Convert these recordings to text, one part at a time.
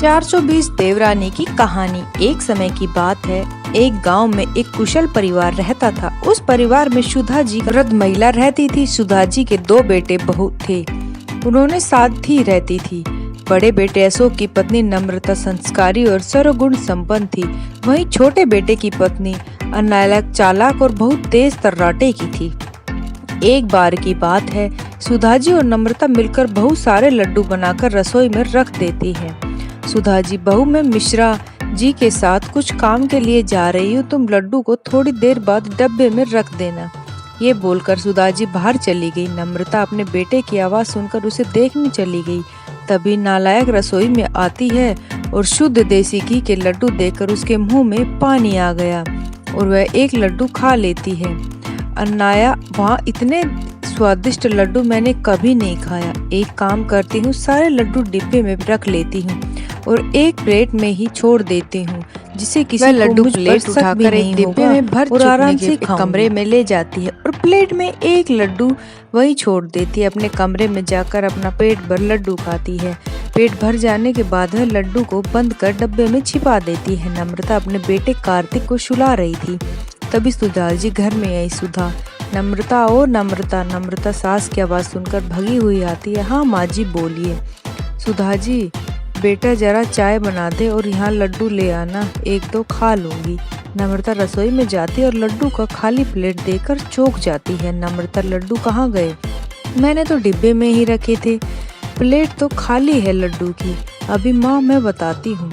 420 देवरानी की कहानी। एक समय की बात है, एक गांव में एक कुशल परिवार रहता था। उस परिवार में सुधा जी वृद्ध महिला रहती थी। सुधा जी के दो बेटे बहू थे, उन्होंने साथ ही रहती थी। बड़े बेटे अशोक की पत्नी नम्रता संस्कारी और सर्वगुण संपन्न थी। वहीं छोटे बेटे की पत्नी अनायक चालाक और बहुत तेज तर्राटे की थी। एक बार की बात है, सुधा जी और नम्रता मिलकर बहुत सारे लड्डू बनाकर रसोई में रख देती है। सुधा जी, बहू मैं मिश्रा जी के साथ कुछ काम के लिए जा रही हूँ, तुम लड्डू को थोड़ी देर बाद डब्बे में रख देना। ये बोलकर सुधा जी बाहर चली गई। नम्रता अपने बेटे की आवाज सुनकर उसे देखने चली गई। तभी नालायक रसोई में आती है और शुद्ध देसी घी के लड्डू देखकर उसके मुंह में पानी आ गया और वह एक लड्डू खा लेती है। अन्नाया, वहाँ इतने स्वादिष्ट लड्डू मैंने कभी नहीं खाया। एक काम करती हूँ, सारे लड्डू डिब्बे में रख लेती हूँ और एक प्लेट में ही छोड़ देती हूँ, जिसे किसी लड्डू प्लेट उठाकर एक डिब्बे में भर और आराम से कमरे में ले जाती है और प्लेट में एक लड्डू वहीं छोड़ देती है। अपने कमरे में जाकर अपना पेट भर लड्डू खाती है। पेट भर जाने के बाद वह लड्डू को बंद कर डब्बे में छिपा देती है। नम्रता अपने बेटे कार्तिक को सुला रही थी, तभी सुधा जी घर में आई। सुधा, नम्रता, ओ नम्रता। नम्रता सास की आवाज़ सुनकर भगी हुई आती है। हाँ माँ जी, बोलिए। सुधा जी, बेटा जरा चाय बना दे और यहाँ लड्डू ले आना, एक दो खा लूंगी। नम्रता रसोई में जाती और लड्डू का खाली प्लेट देकर चौंक जाती है। नम्रता, लड्डू कहाँ गए? मैंने तो डिब्बे में ही रखे थे, प्लेट तो खाली है लड्डू की। अभी माँ मैं बताती हूँ।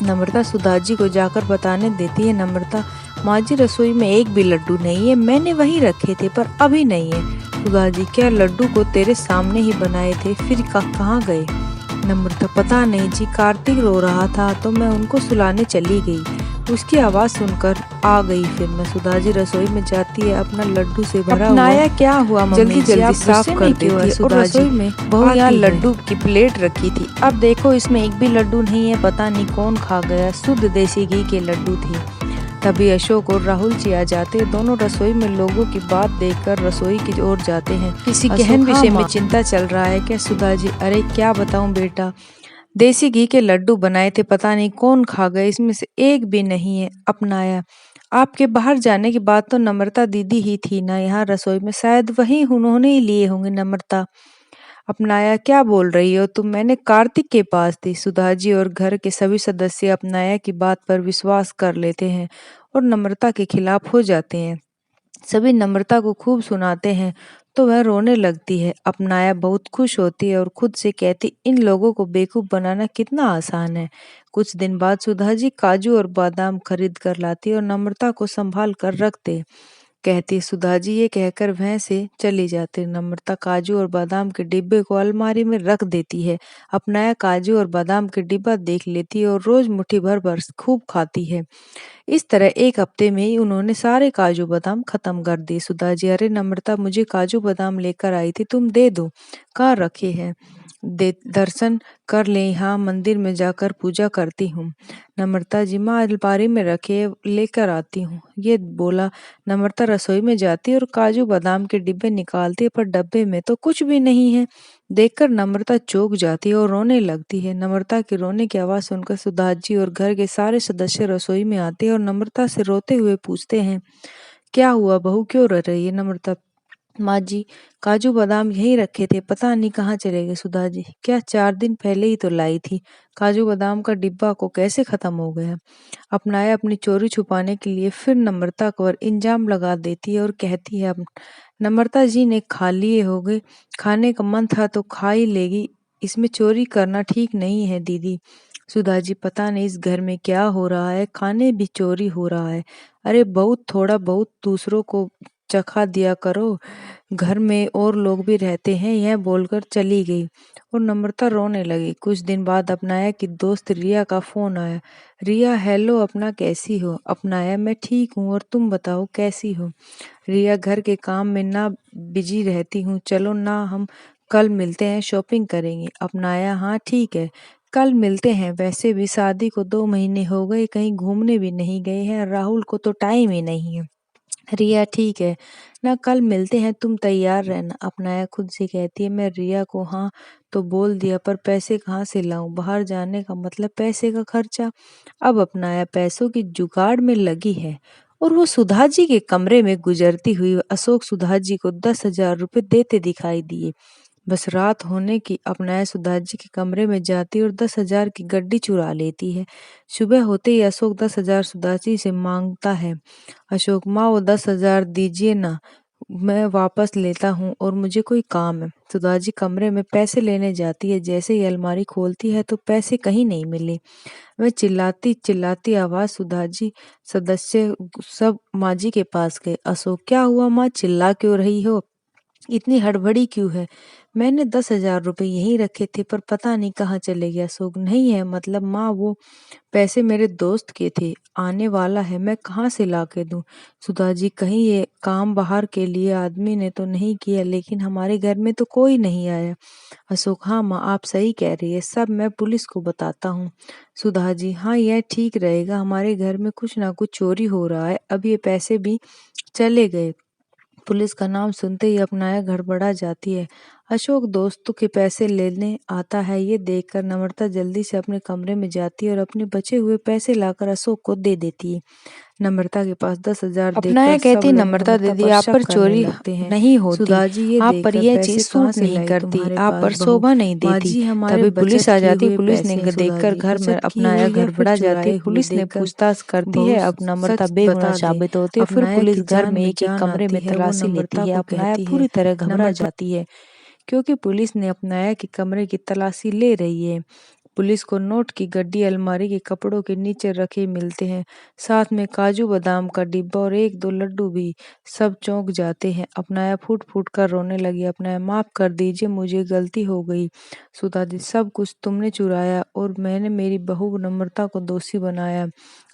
नम्रता सुधा जी को जाकर बताने देती है। नम्रता, माँ जी रसोई में एक भी लड्डू नहीं है, मैंने वहीं रखे थे पर अभी नहीं है। सुधा जी, क्या लड्डू को तेरे सामने ही बनाए थे, फिर कहाँ गए? नम्रता, पता नहीं जी, कार्तिक रो रहा था तो मैं उनको सुलाने चली गई, उसकी आवाज सुनकर आ गई फिर मैं। सुधा जी रसोई में जाती है, अपना लड्डू से भरा हुआ क्या हुआ जल्दी जल्दी साफ कर देती है और रसोई में बहू यहाँ लड्डू की प्लेट रखी थी, अब देखो इसमें एक भी लड्डू नहीं है, पता नहीं कौन खा गया, शुद्ध देसी घी के लड्डू थे। तभी अशोक और राहुल जी आ जाते, दोनों रसोई में लोगों की बात देखकर रसोई की ओर जाते हैं। किसी गहन विषय में चिंता चल रहा है क्या? सुधा जी, अरे क्या बताऊं बेटा, देसी घी के लड्डू बनाए थे, पता नहीं कौन खा गए, इसमें से एक भी नहीं है अपनाया। आपके बाहर जाने के बाद तो नम्रता दीदी ही थी ना यहाँ रसोई में, शायद वही उन्होंने ही लिए होंगे। नम्रता, अपनाया, क्या बोल रही हो तुम? मैंने कार्तिक के पास थी। सुधा जी और घर के सभी सदस्य अपनाया की बात पर विश्वास कर लेते हैं और नम्रता के खिलाफ हो जाते हैं। सभी नम्रता को खूब सुनाते हैं तो वह रोने लगती है। अपनाया बहुत खुश होती है और खुद से कहती, इन लोगों को बेवकूफ बनाना कितना आसान है। कुछ दिन बाद सुधा जी काजू और बादाम खरीद कर लाती और नम्रता को संभाल कर रखते। कहती सुधा जी, ये कहकर वह से चली जाती। नम्रता काजू और बादाम के डिब्बे को अलमारी में रख देती है। अपनाया काजू और बादाम के डिब्बा देख लेती है और रोज मुट्ठी भर भर खूब खाती है। इस तरह एक हफ्ते में ही उन्होंने सारे काजू बादाम खत्म कर दिए। सुधा जी, अरे नम्रता, मुझे काजू बादाम लेकर आई थी, तुम दे दो। कहाँ रखे हैं? दे दर्शन कर ले, यहाँ मंदिर में जाकर पूजा करती हूँ। नम्रता जी, माँ अलमारी में रखे, लेकर आती हूँ। ये बोला नम्रता रसोई में जाती और काजू बादाम के डिब्बे निकालती, पर डब्बे में तो कुछ भी नहीं है। देखकर नम्रता चौंक जाती है और रोने लगती है। नम्रता के रोने की आवाज सुनकर सुधा जी और घर के सारे सदस्य रसोई में आते हैं और नम्रता से रोते हुए पूछते हैं, क्या हुआ बहू, क्यों रो रही है? नम्रता, माँ जी, काजू बादाम यहीं रखे थे, पता नहीं कहाँ चले गए। सुधा जी, क्या 4 दिन पहले ही तो लाई थी, काजू बादाम का डिब्बा को कैसे खत्म हो गया? अपनाया अपनी चोरी छुपाने के लिए फिर नम्रता पर इल्जाम लगा देती है और कहती है, नम्रता जी ने खा लिए होंगे, खाने का मन था तो खा ही लेगी, इसमें चोरी करना ठीक नहीं है दीदी। सुधा जी, पता नहीं इस घर में क्या हो रहा है, खाने भी चोरी हो रहा है। अरे बहुत थोड़ा बहुत दूसरों को चखा दिया करो, घर में और लोग भी रहते हैं। यह बोलकर चली गई और नम्रता रोने लगी। कुछ दिन बाद अपनाया की दोस्त रिया का फोन आया। रिया, हेलो अपना, कैसी हो? अपनाया, मैं ठीक हूँ और तुम बताओ कैसी हो? रिया, घर के काम में ना बिजी रहती हूँ, चलो ना हम कल मिलते हैं, शॉपिंग करेंगे। अपनाया, हाँ ठीक है, कल मिलते हैं। वैसे भी शादी को 2 महीने हो गए, कहीं घूमने भी नहीं गए हैं, राहुल को तो टाइम ही नहीं है। रिया ठीक है ना, कल मिलते हैं, तुम तैयार रहना। अपनाया खुद से कहती है। मैं रिया को हाँ तो बोल दिया, पर पैसे कहाँ से लाऊं? बाहर जाने का मतलब पैसे का खर्चा। अब अपनाया पैसों की जुगाड़ में लगी है और वो सुधा जी के कमरे में गुजरती हुई अशोक सुधा जी को 10,000 रुपये देते दिखाई दिए। बस रात होने की अपनाया सुधा जी के कमरे में जाती और 10,000 की गड्डी चुरा लेती है। सुबह होते ही अशोक 10,000 सुधा जी से मांगता है। अशोक, माँ वो 10,000 दीजिए ना, मैं वापस लेता हूँ और मुझे कोई काम है। सुधा जी कमरे में पैसे लेने जाती है। जैसे ही अलमारी खोलती है तो पैसे कहीं नहीं मिले। वह चिल्लाती चिल्लाती आवाज सुधा जी सदस्य सब माँ जी के पास गए। अशोक, क्या हुआ माँ, चिल्ला क्यों रही हो? इतनी हड़बड़ी क्यों है? मैंने 10,000 रुपये यहीं रखे थे पर पता नहीं कहाँ चले गया। अशोक, नहीं है मतलब माँ, वो पैसे मेरे दोस्त के थे, आने वाला है, मैं कहाँ से ला के दूं? सुधा जी, कहीं ये काम बाहर के लिए आदमी ने तो नहीं किया, लेकिन हमारे घर में तो कोई नहीं आया। अशोक, हाँ माँ, आप सही कह रही है, सब मैं पुलिस को बताता हूँ। सुधा जी, हाँ यह ठीक रहेगा, हमारे घर में कुछ ना कुछ चोरी हो रहा है, अब ये पैसे भी चले गए। पुलिस का नाम सुनते ही अपनाया गड़बड़ा जाती है। अशोक दोस्तों के पैसे लेने आता है, ये देखकर नम्रता जल्दी से अपने कमरे में जाती है और अपने बचे हुए पैसे लाकर अशोक को दे देती है। नम्रता के पास 10,000 अपनाया देखकर सब कहती, लोग नम्रता नम्रता दीदी पर आप शक पर करने चोरी लगते हैं। नहीं होती, सुधा जी, ये आप पर देखकर यह चीज पैसे कहाँ सूट से नहीं लाई करती, तुम्हारे आप पास पर बहू? शोभा नहीं माँ देती। जी, हमारे तभी पुलिस बचत आ किए जाती, हुए पुलिस ने पैसे हैं। सुधा देखकर जी, घर में बचत की अपनाया हुई है फिर गड़बड़ा जाती, चुराए हुए पुलिस ने देखकर पूछताछ करती बहू है, अब नम्रता सच बेगुनाह बता दे। साबित होती है, फिर अपनाया पुलिस की घर जान में में एक एक जान कमरे आती में है। वो तलाशी लेती नम्रता है। को अपनाया कहती है। पूरी तरह घबरा नम्र जाती है क्योंकि पुलिस ने अपनाया के कमरे की तलाशी ले रही है। पुलिस को नोट की गड्डी अलमारी के कपड़ों के नीचे रखे मिलते हैं, साथ में काजू बादाम का डिब्बा और एक दो लड्डू भी। सब चौंक जाते हैं। अपनाया फूट फूट कर रोने लगी। अपनाया, माफ कर दीजिए, मुझे गलती हो गई। सुधा जी, सब कुछ तुमने चुराया और मैंने मेरी बहू नम्रता को दोषी बनाया।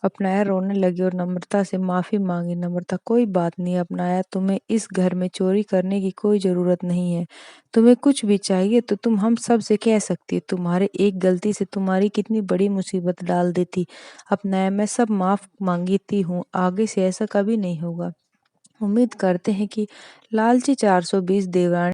अपनाया रोने लगी और नम्रता से माफी मांगी। नम्रता, कोई बात नहीं अपनाया, तुम्हें इस घर में चोरी करने की कोई जरूरत नहीं है। तुम्हें कुछ भी चाहिए तो तुम हम सब से कह सकती हो। तुम्हारे एक गलती से तुम्हारी कितनी बड़ी मुसीबत डाल देती। अपनाया, मैं सब माफ मांगती हूँ, आगे से ऐसा कभी नहीं होगा। उम्मीद करते हैं कि लालची 420 देवरानी